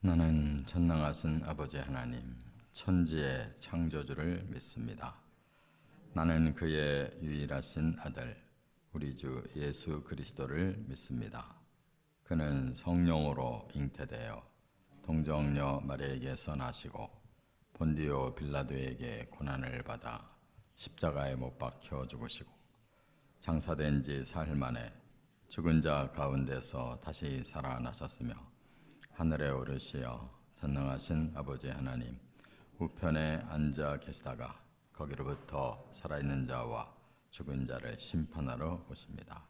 나는 전능하신 아버지 하나님, 천지의 창조주를 믿습니다. 나는 그의 유일하신 아들, 우리 주 예수 그리스도를 믿습니다. 그는 성령으로 잉태되어 동정녀 마리아에게서 나시고 본디오 빌라도에게 고난을 받아 십자가에 못 박혀 죽으시고 장사된 지 사흘 만에 죽은 자 가운데서 다시 살아나셨으며 하늘에 오르시어 전능하신 아버지 하나님 우편에 앉아 계시다가 거기로부터 살아있는 자와 죽은 자를 심판하러 오십니다.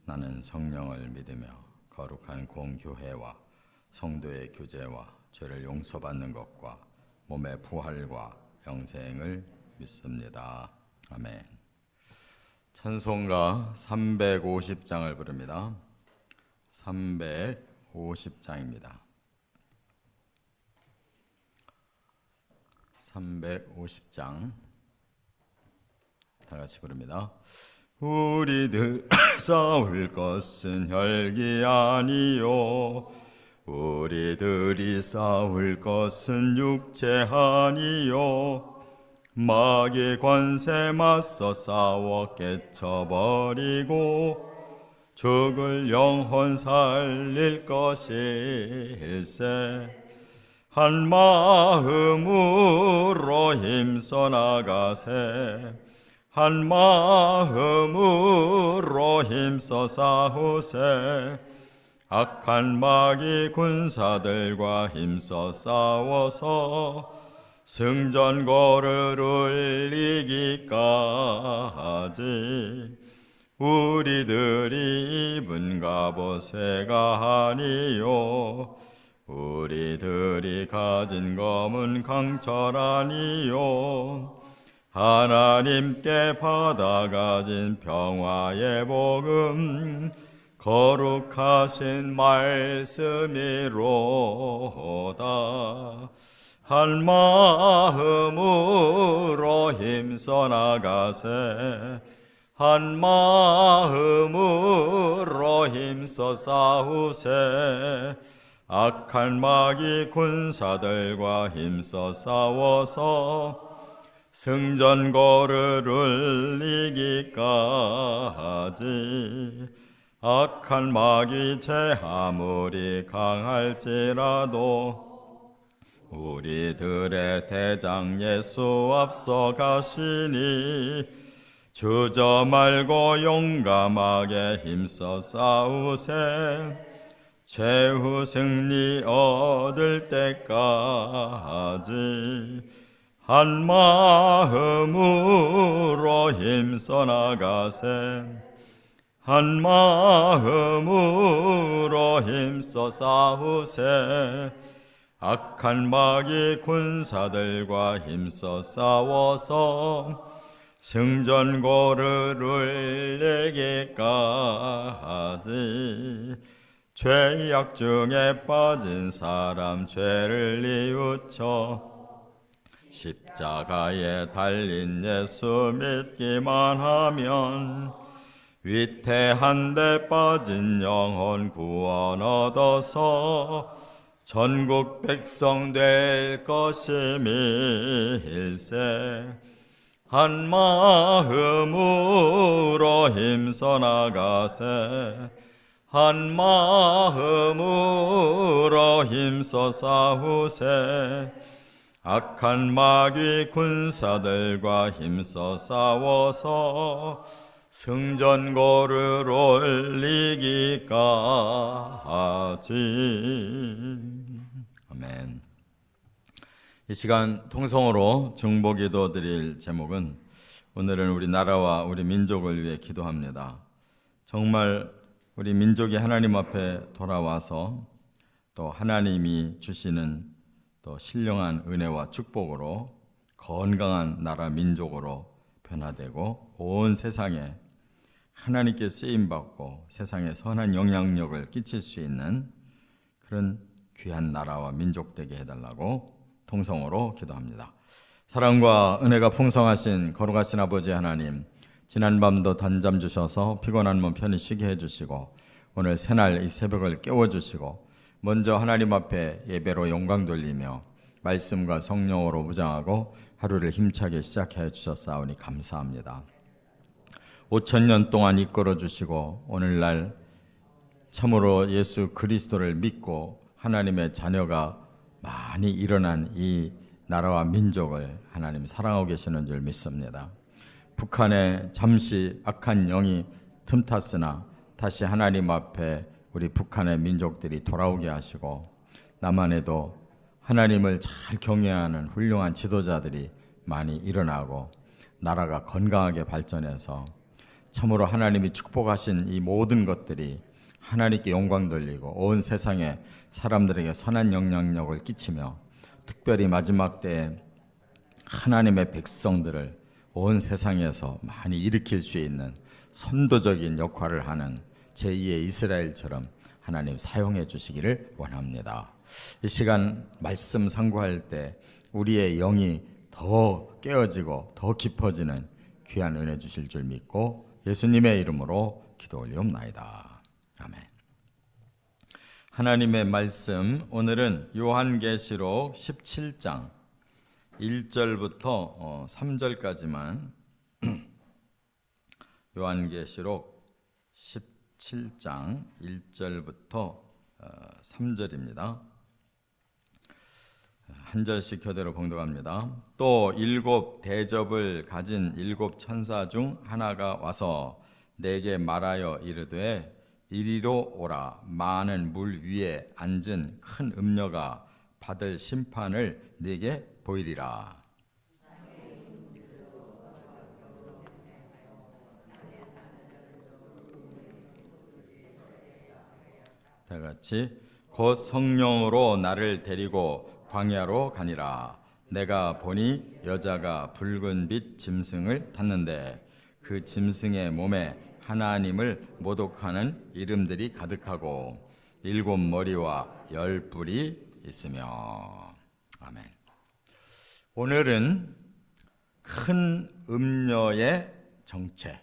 나는 성령을 믿으며 거룩한 공교회와 성도의 교제와 죄를 용서받는 것과 몸의 부활과 영생을 믿습니다. 아멘. 찬송가 350장을 부릅니다. 350장입니다. 350장 다 같이 부릅니다. 우리들 싸울 것은 혈기 아니요 우리들이 싸울 것은 육체 아니요 마귀 관세 맞서 싸워 깨쳐버리고 죽을 영혼 살릴 것일세 한 마음으로 힘써 나가세 한 마음으로 힘써 싸우세 악한 마귀 군사들과 힘써 싸워서 승전고를 이기기까지 우리들이 입은 갑옷새가 아니요 우리들이 가진 검은 강철 아니요 하나님께 받아가진 평화의 복음 거룩하신 말씀이로다 한 마음으로 힘써 나가세 한 마음으로 힘써 싸우세 악한 마귀 군사들과 힘써 싸워서 승전고를 이기까지 악한 마귀 제 아무리 강할지라도 우리들의 대장 예수 앞서 가시니 주저 말고 용감하게 힘써 싸우세 최후 승리 얻을 때까지 한 마음으로 힘써 나가세 한 마음으로 힘써 싸우세 악한 마귀 군사들과 힘써 싸워서 승전고를 이기까지 죄악 중에 빠진 사람 죄를 뉘우쳐 십자가에 달린 예수 믿기만 하면 위태한 데 빠진 영혼 구원 얻어서 전국 백성 될 것임일세 한 마음으로 힘써 나가세 한 마음으로 힘써 싸우세 악한 마귀 군사들과 힘써 싸워서 승전고를 올리기까지 아멘. 이 시간 통성으로 중보기도 드릴 제목은 오늘은 우리 나라와 우리 민족을 위해 기도합니다. 정말 우리 민족이 하나님 앞에 돌아와서 또 하나님이 주시는 또 신령한 은혜와 축복으로 건강한 나라 민족으로 변화되고 온 세상에 하나님께 쓰임받고 세상에 선한 영향력을 끼칠 수 있는 그런 귀한 나라와 민족 되게 해달라고 통성으로 기도합니다. 사랑과 은혜가 풍성하신 거룩하신 아버지 하나님, 지난밤도 단잠 주셔서 피곤한 몸 편히 쉬게 해주시고 오늘 새날 이 새벽을 깨워주시고 먼저 하나님 앞에 예배로 영광 돌리며 말씀과 성령으로 무장하고 하루를 힘차게 시작해 주셨사오니 감사합니다. 5,000년 동안 이끌어 주시고 오늘날 참으로 예수 그리스도를 믿고 하나님의 자녀가 많이 일어난 이 나라와 민족을 하나님 사랑하고 계시는 줄 믿습니다. 북한에 잠시 악한 영이 틈탔으나 다시 하나님 앞에 우리 북한의 민족들이 돌아오게 하시고 남한에도 하나님을 잘 경외하는 훌륭한 지도자들이 많이 일어나고 나라가 건강하게 발전해서 참으로 하나님이 축복하신 이 모든 것들이 하나님께 영광 돌리고 온 세상에 사람들에게 선한 영향력을 끼치며 특별히 마지막 때에 하나님의 백성들을 온 세상에서 많이 일으킬 수 있는 선도적인 역할을 하는 제2의 이스라엘처럼 하나님 사용해 주시기를 원합니다. 이 시간 말씀 상고할 때 우리의 영이 더 깨어지고 더 깊어지는 귀한 은혜 주실 줄 믿고 예수님의 이름으로 기도 올리옵나이다. 아멘. 하나님의 말씀 오늘은 요한계시록 17장 1절부터 3절까지만 요한계시록 17장 1절부터 3절입니다. 한 절씩 교대로 봉독합니다. 또 7 대접을 가진 7 천사 중 하나가 와서 내게 말하여 이르되 이리로 오라. 많은 물 위에 앉은 큰 음녀가 받을 심판을 네게 보이리라. 다 같이 곧 성령으로 나를 데리고 광야로 가니라. 내가 보니 여자가 붉은 빛 짐승을 탔는데 그 짐승의 몸에 하나님을 모독하는 이름들이 가득하고 7 머리와 10 뿔이 있으며. 아멘. 오늘은 큰 음녀의 정체,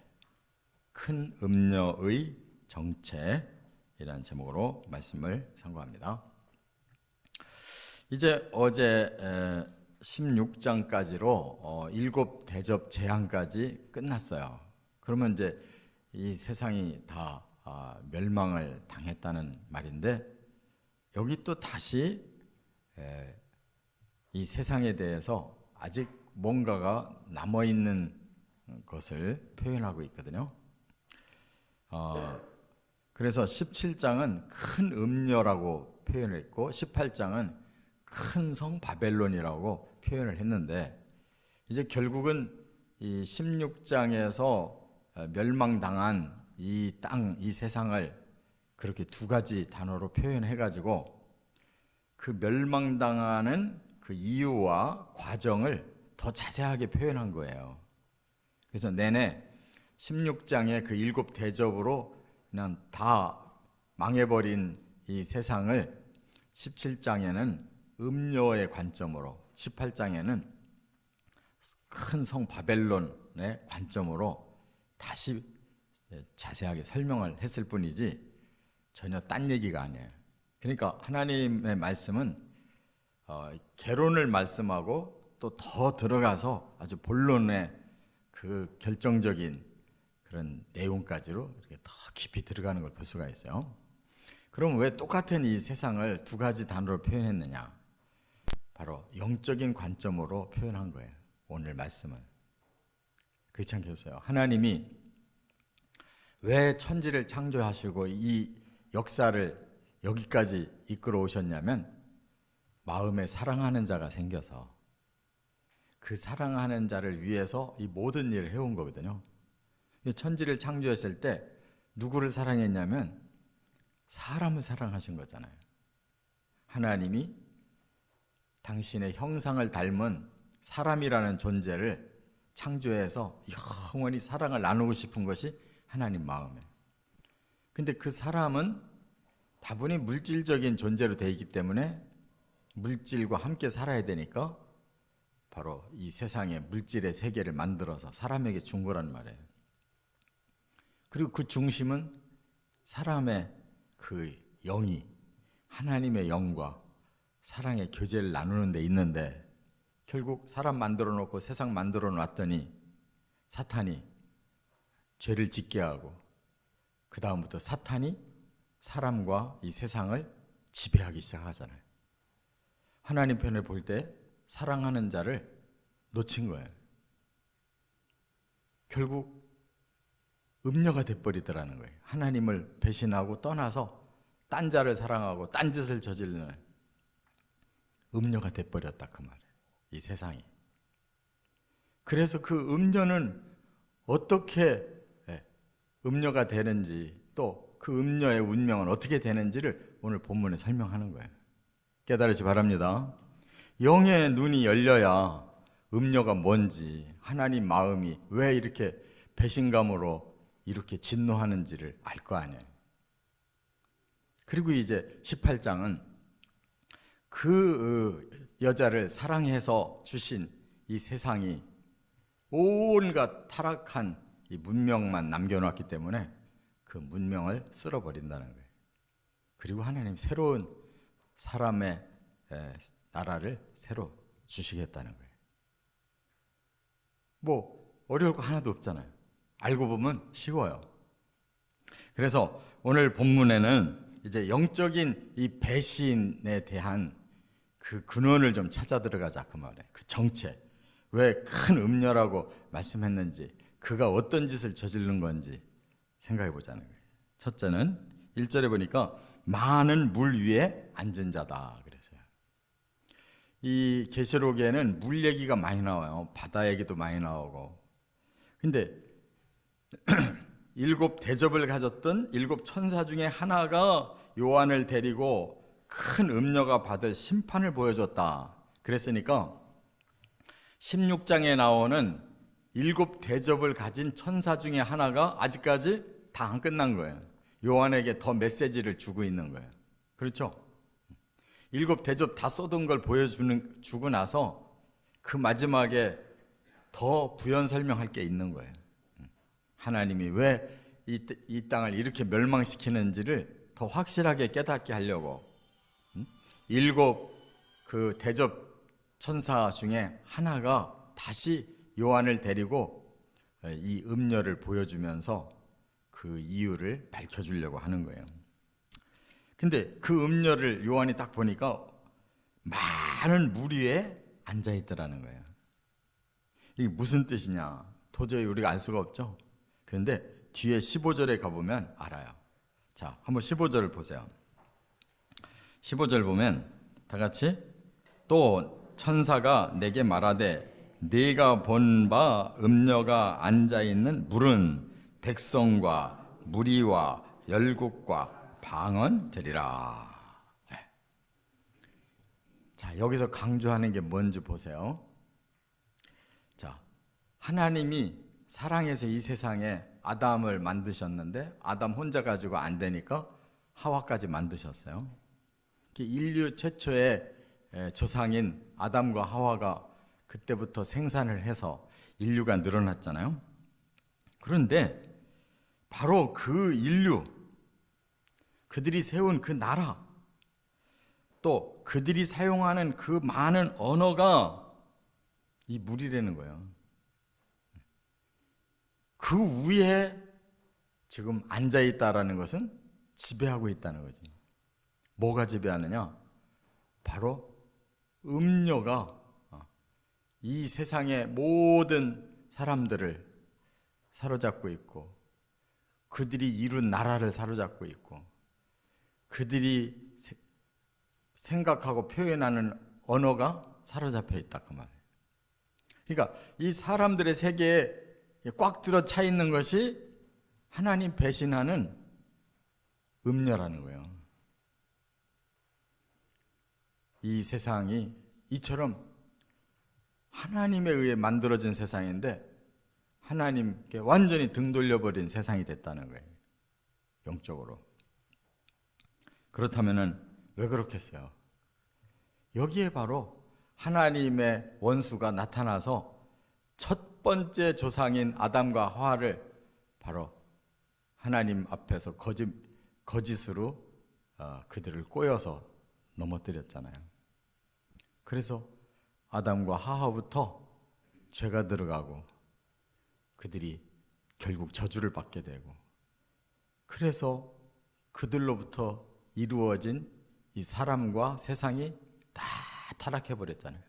큰 음녀의 정체이라는 제목으로 말씀을 선고합니다. 이제 어제 16장까지로 7 대접 재앙까지 끝났어요. 그러면 이제 이 세상이 다 멸망을 당했다는 말인데 여기 또 다시 이 세상에 대해서 아직 뭔가가 남아있는 것을 표현하고 있거든요. 그래서 17장은 큰 음녀라고 표현을 했고 18장은 큰 성 바벨론이라고 표현을 했는데 이제 결국은 이 16장에서 멸망당한 이 땅, 이 세상을 그렇게 2가지 단어로 표현해가지고 그 멸망당하는 그 이유와 과정을 더 자세하게 표현한 거예요. 그래서 내내 16장의 그 7 대접으로 그냥 다 망해버린 이 세상을 17장에는 음녀의 관점으로 18장에는 큰 성 바벨론의 관점으로 다시 자세하게 설명을 했을 뿐이지 전혀 딴 얘기가 아니에요. 그러니까 하나님의 말씀은 개론을 말씀하고 또 더 들어가서 아주 본론의 그 결정적인 그런 내용까지로 이렇게 더 깊이 들어가는 걸 볼 수가 있어요. 그럼 왜 똑같은 이 세상을 2가지 단어로 표현했느냐? 바로 영적인 관점으로 표현한 거예요. 오늘 말씀은. 그렇지 않겠어요? 하나님이 왜 천지를 창조하시고 이 역사를 여기까지 이끌어 오셨냐면 마음에 사랑하는 자가 생겨서 그 사랑하는 자를 위해서 이 모든 일을 해온 거거든요. 천지를 창조했을 때 누구를 사랑했냐면 사람을 사랑하신 거잖아요. 하나님이 당신의 형상을 닮은 사람이라는 존재를 창조해서 영원히 사랑을 나누고 싶은 것이 하나님 마음이에요. 근데 그 사람은 다분히 물질적인 존재로 되어 있기 때문에 물질과 함께 살아야 되니까 바로 이 세상에 물질의 세계를 만들어서 사람에게 준 거란 말이에요. 그리고 그 중심은 사람의 그 영이 하나님의 영과 사랑의 교제를 나누는 데 있는데 결국 사람 만들어 놓고 세상 만들어 놨더니 사탄이 죄를 짓게 하고 그 다음부터 사탄이 사람과 이 세상을 지배하기 시작하잖아요. 하나님 편에 볼 때 사랑하는 자를 놓친 거예요. 결국 음녀가 돼버리더라는 거예요. 하나님을 배신하고 떠나서 딴 자를 사랑하고 딴 짓을 저지르는 음녀가 돼버렸다 그 말이에요. 이 세상이. 그래서 그 음녀는 어떻게 음녀가 되는지 또 그 음녀의 운명은 어떻게 되는지를 오늘 본문에 설명하는 거예요. 깨달으시 바랍니다. 영의 눈이 열려야 음녀가 뭔지, 하나님 마음이 왜 이렇게 배신감으로 이렇게 진노하는지를 알 거 아니에요. 그리고 이제 18장은 그 여자를 사랑해서 주신 이 세상이 온갖 타락한 이 문명만 남겨놨기 때문에 그 문명을 쓸어버린다는 거예요. 그리고 하나님 새로운 사람의 나라를 새로 주시겠다는 거예요. 뭐 어려울 거 하나도 없잖아요. 알고 보면 쉬워요. 그래서 오늘 본문에는 이제 영적인 이 배신에 대한 그 근원을 좀 찾아 들어가자 그 말이에요. 그 정체, 왜 큰 음녀라고 말씀했는지, 그가 어떤 짓을 저지른 건지 생각해 보자는 거예요. 첫째는 1절에 보니까 많은 물 위에 앉은 자다 그랬어요. 이 계시록에는 물 얘기가 많이 나와요. 바다 얘기도 많이 나오고. 근데 7 대접을 가졌던 7 천사 중에 하나가 요한을 데리고 큰 음녀가 받을 심판을 보여줬다 그랬으니까 16장에 나오는 7 대접을 가진 천사 중에 하나가 아직까지 다 안 끝난 거예요. 요한에게 더 메시지를 주고 있는 거예요. 그렇죠? 7 대접 다 쏟은 걸 주고 나서 그 마지막에 더 부연 설명할 게 있는 거예요. 하나님이 왜 이 땅을 이렇게 멸망시키는지를 더 확실하게 깨닫게 하려고 7 그 대접 천사 중에 하나가 다시 요한을 데리고 이 음녀를 보여주면서 그 이유를 밝혀주려고 하는 거예요. 근데 그 음녀를 요한이 딱 보니까 많은 물 위에 앉아있더라는 거예요. 이게 무슨 뜻이냐 도저히 우리가 알 수가 없죠. 그런데 뒤에 15절에 가보면 알아요. 자, 한번 15절을 보세요. 15절 보면 다 같이 또 천사가 내게 말하되 네가 본 바 음녀가 앉아있는 물은 백성과 무리와 열국과 방언 되리라. 네. 자, 여기서 강조하는 게 뭔지 보세요. 자, 하나님이 사랑해서 이 세상에 아담을 만드셨는데 아담 혼자 가지고 안 되니까 하와까지 만드셨어요. 인류 최초의 조상인 아담과 하와가 그때부터 생산을 해서 인류가 늘어났잖아요. 그런데 바로 그 인류, 그들이 세운 그 나라, 또 그들이 사용하는 그 많은 언어가 이 물이라는 거예요. 그 위에 지금 앉아있다라는 것은 지배하고 있다는 거지. 뭐가 지배하느냐? 바로 음녀가 이 세상의 모든 사람들을 사로잡고 있고 그들이 이룬 나라를 사로잡고 있고 그들이 생각하고 표현하는 언어가 사로잡혀 있다 그 말이에요. 그러니까 이 사람들의 세계에 꽉 들어 차 있는 것이 하나님 배신하는 음녀라는 거예요. 이 세상이 이처럼 하나님에 의해 만들어진 세상인데 하나님께 완전히 등 돌려버린 세상이 됐다는 거예요. 영적으로. 그렇다면 왜 그렇겠어요? 여기에 바로 하나님의 원수가 나타나서 첫 번째 조상인 아담과 하와를 바로 하나님 앞에서 거짓으로 그들을 꼬여서 넘어뜨렸잖아요. 그래서 아담과 하와부터 죄가 들어가고 그들이 결국 저주를 받게 되고, 그래서 그들로부터 이루어진 이 사람과 세상이 다 타락해버렸잖아요.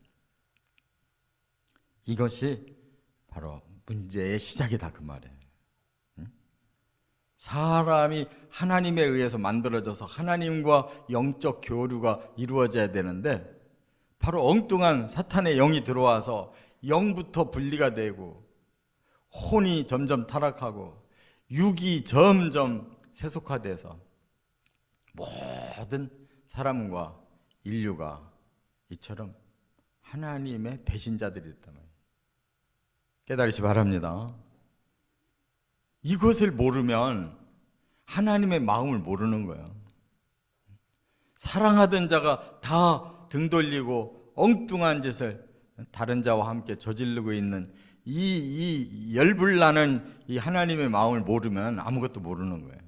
이것이 바로 문제의 시작이다, 그 말이에요. 사람이 하나님에 의해서 만들어져서 하나님과 영적 교류가 이루어져야 되는데, 바로 엉뚱한 사탄의 영이 들어와서 영부터 분리가 되고 혼이 점점 타락하고 육이 점점 세속화돼서 모든 사람과 인류가 이처럼 하나님의 배신자들이 됐단 말이에요. 깨달으시 바랍니다. 이것을 모르면 하나님의 마음을 모르는 거예요. 사랑하던 자가 다 등 돌리고 엉뚱한 짓을 다른 자와 함께 저지르고 있는 이 열불나는 이 하나님의 마음을 모르면 아무것도 모르는 거예요.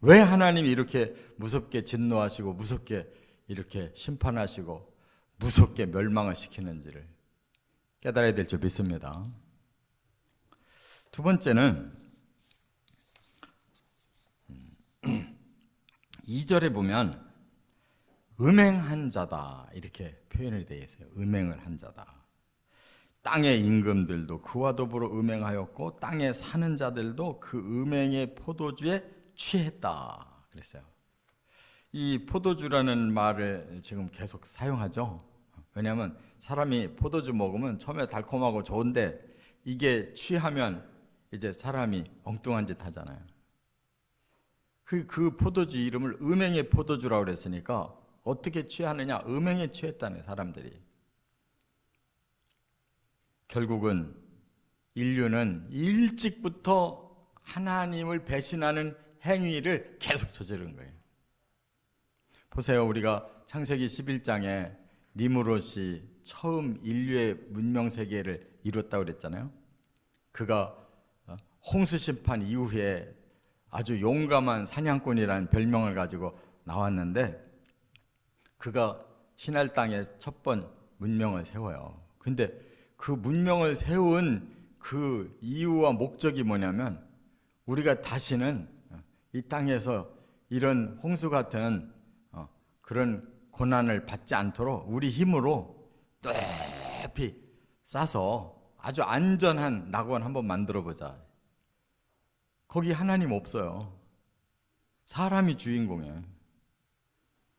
왜 하나님이 이렇게 무섭게 진노하시고 무섭게 이렇게 심판하시고 무섭게 멸망을 시키는지를 깨달아야 될 줄 믿습니다. 두 번째는 2절에 보면 음행한 자다 이렇게 표현이 되어 있어요. 음행을 한 자다. 땅의 임금들도 그와 더불어 음행하였고 땅에 사는 자들도 그 음행의 포도주에 취했다 그랬어요. 이 포도주라는 말을 지금 계속 사용하죠. 왜냐하면 사람이 포도주 먹으면 처음에 달콤하고 좋은데 이게 취하면 이제 사람이 엉뚱한 짓 하잖아요. 그 포도주 이름을 음행의 포도주라고 그랬으니까 어떻게 취하느냐? 음행에 취했다네, 사람들이. 결국은 인류는 일찍부터 하나님을 배신하는 행위를 계속 저지른 거예요. 보세요. 우리가 창세기 11장에 니므롯이 처음 인류의 문명 세계를 이뤘다고 그랬잖아요. 그가 홍수 심판 이후에 아주 용감한 사냥꾼이라는 별명을 가지고 나왔는데, 그가 신할 땅에 첫 번 문명을 세워요. 근데 그 문명을 세운 그 이유와 목적이 뭐냐면, 우리가 다시는 이 땅에서 이런 홍수 같은 그런 고난을 받지 않도록 우리 힘으로 높이 싸서 아주 안전한 낙원 한번 만들어 보자. 거기 하나님 없어요. 사람이 주인공이에요.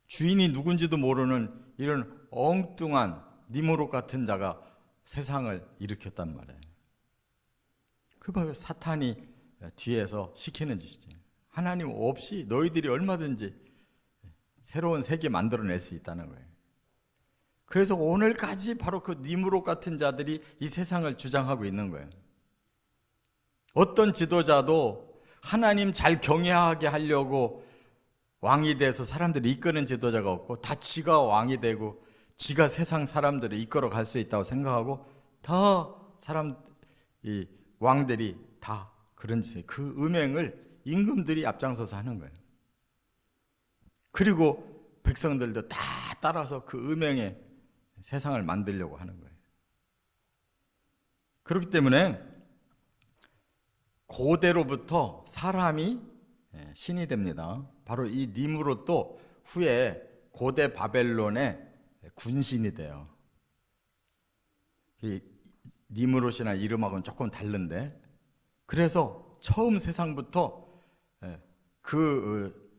주인이 누군지도 모르는 이런 엉뚱한 니므롯 같은 자가 세상을 일으켰단 말이에요. 그 바로 사탄이 뒤에서 시키는 짓이죠. 하나님 없이 너희들이 얼마든지 새로운 세계 만들어낼 수 있다는 거예요. 그래서 오늘까지 바로 그 니므롯 같은 자들이 이 세상을 주장하고 있는 거예요. 어떤 지도자도 하나님 잘 경외하게 하려고 왕이 돼서 사람들을 이끄는 지도자가 없고, 다 지가 왕이 되고 지가 세상 사람들을 이끌어 갈 수 있다고 생각하고, 다 이 왕들이 다 그런 짓을, 그 음행을 임금들이 앞장서서 하는 거예요. 그리고 백성들도 다 따라서 그 음행에 세상을 만들려고 하는 거예요. 그렇기 때문에 고대로부터 사람이 신이 됩니다. 바로 이 니므롯도 후에 고대 바벨론의 군신이 돼요. 이 니므롯이나 이름하고는 조금 다른데, 그래서 처음 세상부터 그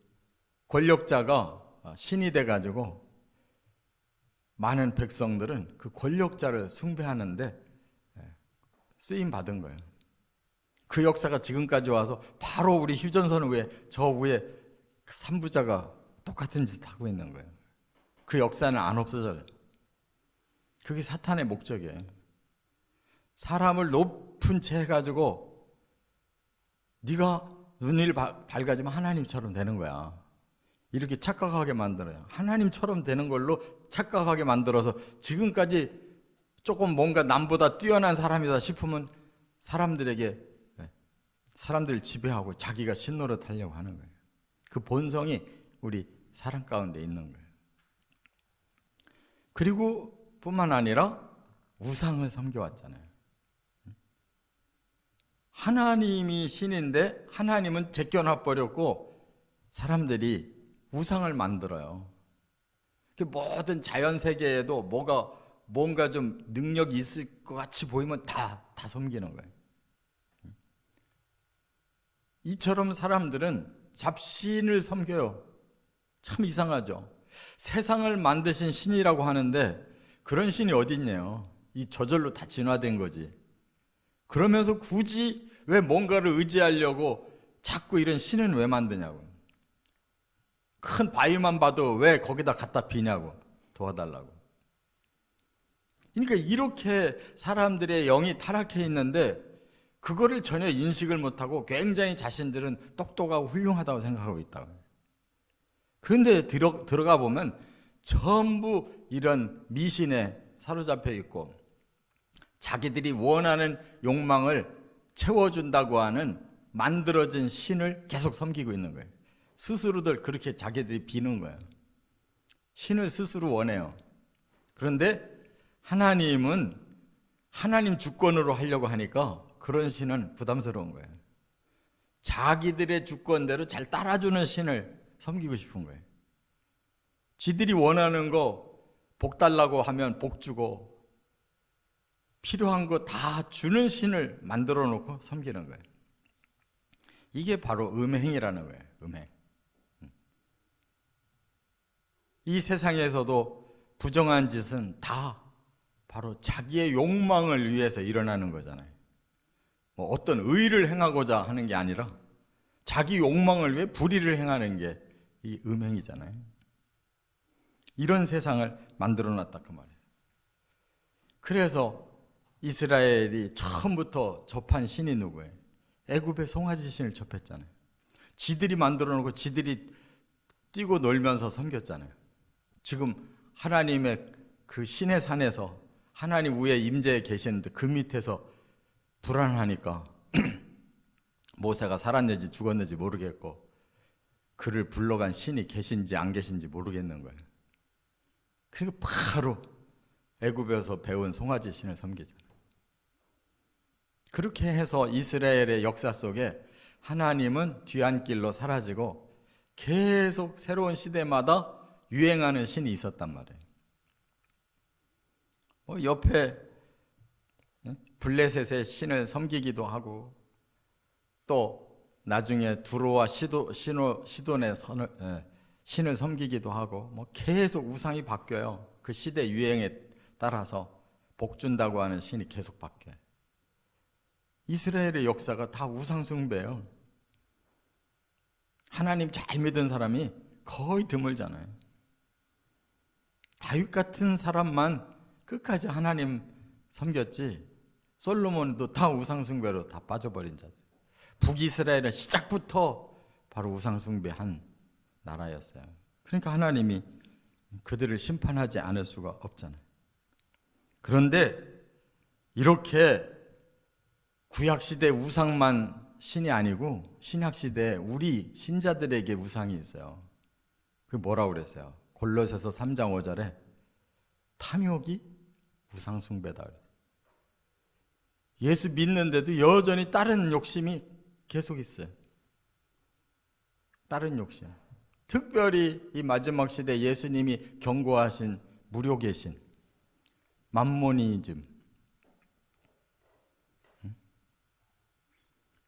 권력자가 신이 돼가지고 많은 백성들은 그 권력자를 숭배하는데 쓰임 받은 거예요. 그 역사가 지금까지 와서 바로 우리 휴전선 위에, 저 위에 삼부자가 똑같은 짓 하고 있는 거예요. 그 역사는 안 없어져요. 그게 사탄의 목적이에요. 사람을 높은 채 해가지고 네가 눈이 밝아지면 하나님처럼 되는 거야. 이렇게 착각하게 만들어요. 하나님처럼 되는 걸로 착각하게 만들어서 지금까지 조금 뭔가 남보다 뛰어난 사람이다 싶으면 사람들을 지배하고 자기가 신노릇 하려고 하는 거예요. 그 본성이 우리 사랑 가운데 있는 거예요. 그리고 뿐만 아니라 우상을 섬겨왔잖아요. 하나님이 신인데 하나님은 제껴놔버렸고 사람들이 우상을 만들어요. 모든 자연 세계에도 뭔가 좀 능력이 있을 것 같이 보이면 다 섬기는 거예요. 이처럼 사람들은 잡신을 섬겨요. 참 이상하죠. 세상을 만드신 신이라고 하는데 그런 신이 어디 있냐요. 이 저절로 다 진화된 거지. 그러면서 굳이 왜 뭔가를 의지하려고 자꾸 이런 신은 왜 만드냐고. 큰 바위만 봐도 왜 거기다 갖다 비냐고. 도와달라고. 그러니까 이렇게 사람들의 영이 타락해 있는데 그거를 전혀 인식을 못하고 굉장히 자신들은 똑똑하고 훌륭하다고 생각하고 있다고. 그런데 들어가 보면 전부 이런 미신에 사로잡혀 있고 자기들이 원하는 욕망을 채워준다고 하는 만들어진 신을 계속 섬기고 있는 거예요. 스스로들 그렇게 자기들이 비는 거예요. 신을 스스로 원해요. 그런데 하나님은 하나님 주권으로 하려고 하니까 그런 신은 부담스러운 거예요. 자기들의 주권대로 잘 따라주는 신을 섬기고 싶은 거예요. 지들이 원하는 거 복 달라고 하면 복 주고 필요한 거 다 주는 신을 만들어 놓고 섬기는 거예요. 이게 바로 음행이라는 거예요. 음행. 이 세상에서도 부정한 짓은 다 바로 자기의 욕망을 위해서 일어나는 거잖아요. 뭐 어떤 의를 행하고자 하는 게 아니라 자기 욕망을 위해 불의를 행하는 게 이 음행이잖아요. 이런 세상을 만들어 놨다 그 말이에요. 그래서 이스라엘이 처음부터 접한 신이 누구예요? 애굽의 송아지 신을 접했잖아요. 지들이 만들어 놓고 지들이 뛰고 놀면서 섬겼잖아요. 지금 하나님의 그 신의 산에서 하나님 위에 임재해 계시는데 그 밑에서 불안하니까 모세가 살았는지 죽었는지 모르겠고 그를 불러간 신이 계신지 안 계신지 모르겠는 거예요. 그러니까 바로 애굽에서 배운 송아지 신을 섬기잖아요. 그렇게 해서 이스라엘의 역사 속에 하나님은 뒤안길로 사라지고 계속 새로운 시대마다 유행하는 신이 있었단 말이에요. 옆에 블레셋의 신을 섬기기도 하고 또 나중에 두로와 시돈의 신을 섬기기도 하고 계속 우상이 바뀌어요. 그 시대 유행에 따라서 복 준다고 하는 신이 계속 바뀌어요. 이스라엘의 역사가 다 우상 숭배예요. 하나님 잘 믿은 사람이 거의 드물잖아요. 다윗 같은 사람만 끝까지 하나님 섬겼지 솔로몬도 다 우상 숭배로 다 빠져버린 자들. 북이스라엘은 시작부터 바로 우상 숭배한 나라였어요. 그러니까 하나님이 그들을 심판하지 않을 수가 없잖아요. 그런데 이렇게 구약시대 우상만 신이 아니고 신약시대 우리 신자들에게 우상이 있어요. 그게 뭐라고 그랬어요? 골로새서 3장 5절에 탐욕이 우상 숭배다. 예수 믿는데도 여전히 다른 욕심이 계속 있어요. 다른 욕심. 특별히 이 마지막 시대 예수님이 경고하신 무료계 신, 맘모니즘.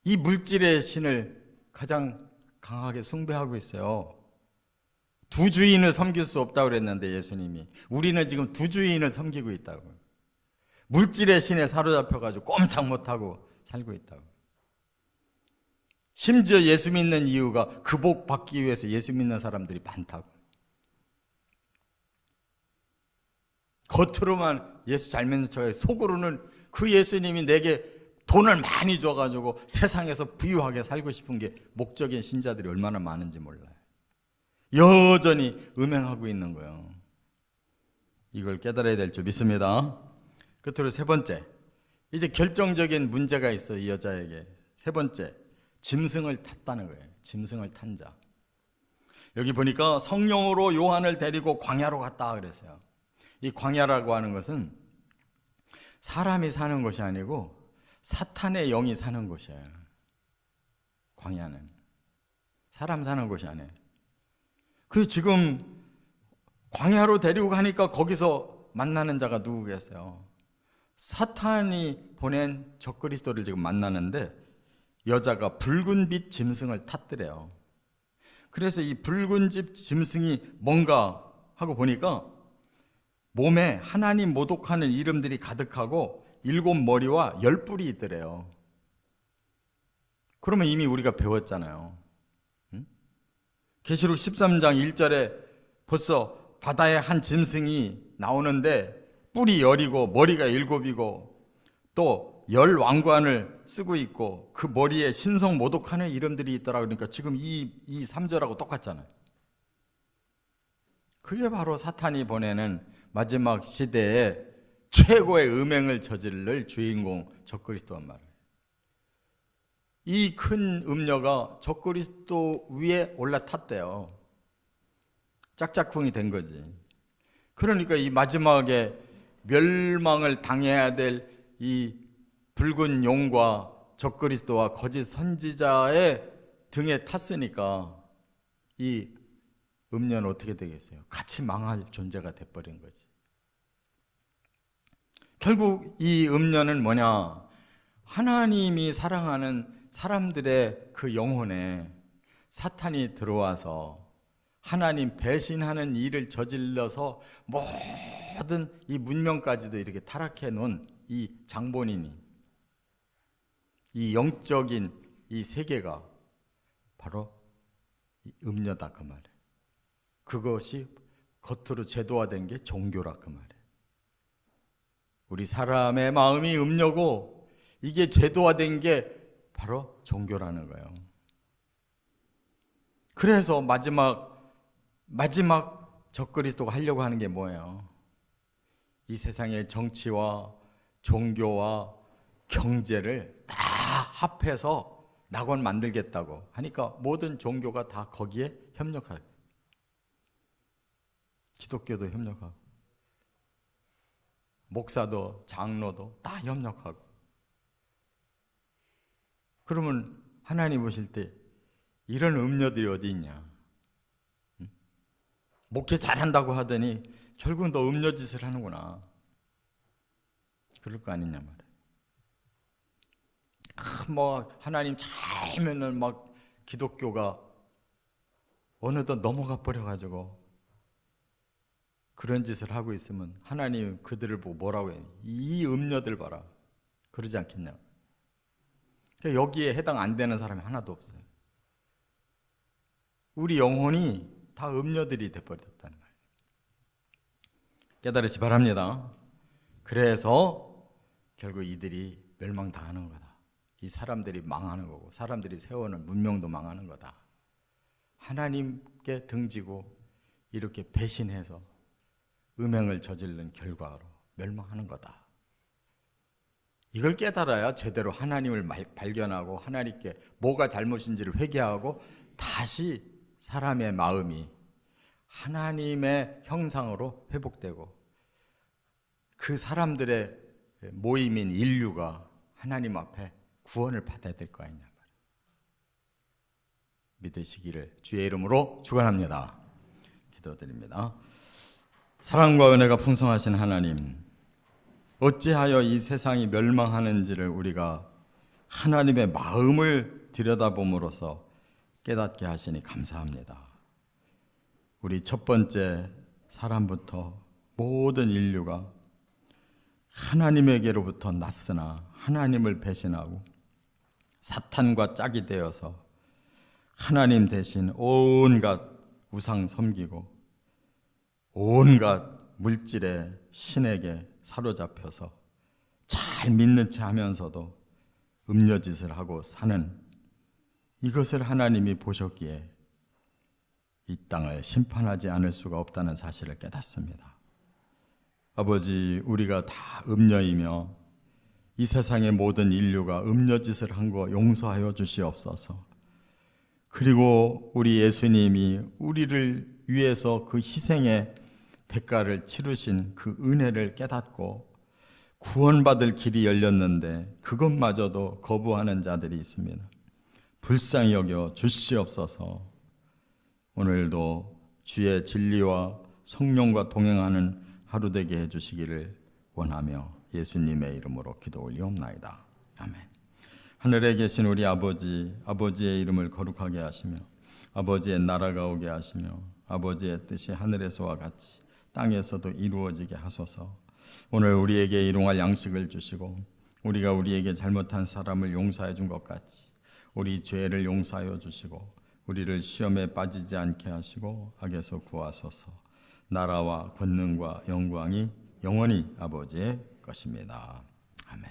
이 물질의 신을 가장 강하게 숭배하고 있어요. 두 주인을 섬길 수 없다고 그랬는데 예수님이 우리는 지금 두 주인을 섬기고 있다고. 물질의 신에 사로잡혀가지고 꼼짝 못하고 살고 있다고. 심지어 예수 믿는 이유가 그 복 받기 위해서 예수 믿는 사람들이 많다고. 겉으로만 예수 잘 믿는 척해 속으로는 그 예수님이 내게 돈을 많이 줘가지고 세상에서 부유하게 살고 싶은 게 목적인 신자들이 얼마나 많은지 몰라요. 여전히 음행하고 있는 거예요. 이걸 깨달아야 될 줄 믿습니다. 끝으로 세 번째, 이제 결정적인 문제가 있어요. 이 여자에게. 세 번째, 짐승을 탔다는 거예요. 짐승을 탄 자. 여기 보니까 성령으로 요한을 데리고 광야로 갔다 그랬어요. 이 광야라고 하는 것은 사람이 사는 것이 아니고 사탄의 영이 사는 곳이에요. 광야는 사람 사는 곳이 아니에요. 그 지금 광야로 데리고 가니까 거기서 만나는 자가 누구겠어요? 사탄이 보낸 적그리스도를 지금 만나는데 여자가 붉은 빛 짐승을 탔더래요. 그래서 이 붉은 집 짐승이 뭔가 하고 보니까 몸에 하나님 모독하는 이름들이 가득하고 7머리와 10뿔이 있더래요. 그러면 이미 우리가 배웠잖아요. 계시록 13장 1절에 벌써 바다에 한 짐승이 나오는데 뿔이 10이고 머리가 7이고 또 10왕관을 쓰고 있고 그 머리에 신성 모독하는 이름들이 있더라. 그러니까 지금 이 3절하고 똑같잖아요. 그게 바로 사탄이 보내는 마지막 시대에 최고의 음행을 저지를 주인공 적그리스도란 말이에요. 이 큰 음녀가 적그리스도 위에 올라탔대요. 짝짝꿍이 된 거지. 그러니까 이 마지막에 멸망을 당해야 될 이 붉은 용과 적그리스도와 거짓 선지자의 등에 탔으니까 이 음녀는 어떻게 되겠어요? 같이 망할 존재가 돼버린 거지. 결국 이 음녀는 뭐냐? 하나님이 사랑하는 사람들의 그 영혼에 사탄이 들어와서 하나님 배신하는 일을 저질러서 모든 이 문명까지도 이렇게 타락해 놓은 이 장본인이, 이 영적인 이 세계가 바로 이 음녀다 그 말이에요. 그것이 겉으로 제도화된 게 종교라 그 말이에요. 우리 사람의 마음이 음녀고 이게 제도화된 게 바로 종교라는 거예요. 그래서 마지막 적그리스도가 하려고 하는 게 뭐예요? 이 세상의 정치와 종교와 경제를 다 합해서 낙원 만들겠다고 하니까 모든 종교가 다 거기에 협력하고, 기독교도 협력하고, 목사도 장로도 다 협력하고. 그러면 하나님 보실 때 이런 음녀들이 어디 있냐? 목회 잘한다고 하더니 결국은 너 음녀 짓을 하는구나. 그럴 거 아니냐 말이야. 뭐 하나님 잘면은 막 기독교가 어느덧 넘어가 버려가지고 그런 짓을 하고 있으면 하나님 그들을 보고 뭐라고 해? 이 음녀들 봐라. 그러지 않겠냐? 그러니까 여기에 해당 안 되는 사람이 하나도 없어요. 우리 영혼이 다 음녀들이 돼버렸다는 거예요. 깨달으시 바랍니다. 그래서 결국 이들이 멸망당하는 거다. 이 사람들이 망하는 거고 사람들이 세우는 문명도 망하는 거다. 하나님께 등지고 이렇게 배신해서 음행을 저지른 결과로 멸망하는 거다. 이걸 깨달아야 제대로 하나님을 발견하고 하나님께 뭐가 잘못인지를 회개하고 다시 사람의 마음이 하나님의 형상으로 회복되고 그 사람들의 모임인 인류가 하나님 앞에 구원을 받아야 될 거 아니냐 말이에요. 믿으시기를 주의 이름으로 축원합니다. 기도드립니다. 사랑과 은혜가 풍성하신 하나님, 어찌하여 이 세상이 멸망하는지를 우리가 하나님의 마음을 들여다봄으로써 깨닫게 하시니 감사합니다. 우리 첫 번째 사람부터 모든 인류가 하나님에게로부터 났으나 하나님을 배신하고 사탄과 짝이 되어서 하나님 대신 온갖 우상 섬기고 온갖 물질의 신에게 사로잡혀서 잘 믿는 체 하면서도 음녀짓을 하고 사는 이것을 하나님이 보셨기에 이 땅을 심판하지 않을 수가 없다는 사실을 깨닫습니다. 아버지, 우리가 다 음녀이며 이 세상의 모든 인류가 음녀짓을 한 거 용서하여 주시옵소서. 그리고 우리 예수님이 우리를 위해서 그 희생의 대가를 치르신 그 은혜를 깨닫고 구원받을 길이 열렸는데 그것마저도 거부하는 자들이 있습니다. 불쌍히 여겨 주시옵소서. 오늘도 주의 진리와 성령과 동행하는 하루 되게 해주시기를 원하며 예수님의 이름으로 기도 올리옵나이다. 아멘. 하늘에 계신 우리 아버지, 아버지의 이름을 거룩하게 하시며 아버지의 나라가 오게 하시며 아버지의 뜻이 하늘에서와 같이 땅에서도 이루어지게 하소서. 오늘 우리에게 일용할 양식을 주시고 우리가 우리에게 잘못한 사람을 용서해 준 것 같이 우리 죄를 용서하여 주시고 우리를 시험에 빠지지 않게 하시고 악에서 구하소서. 나라와 권능과 영광이 영원히 아버지의 것입니다. 아멘.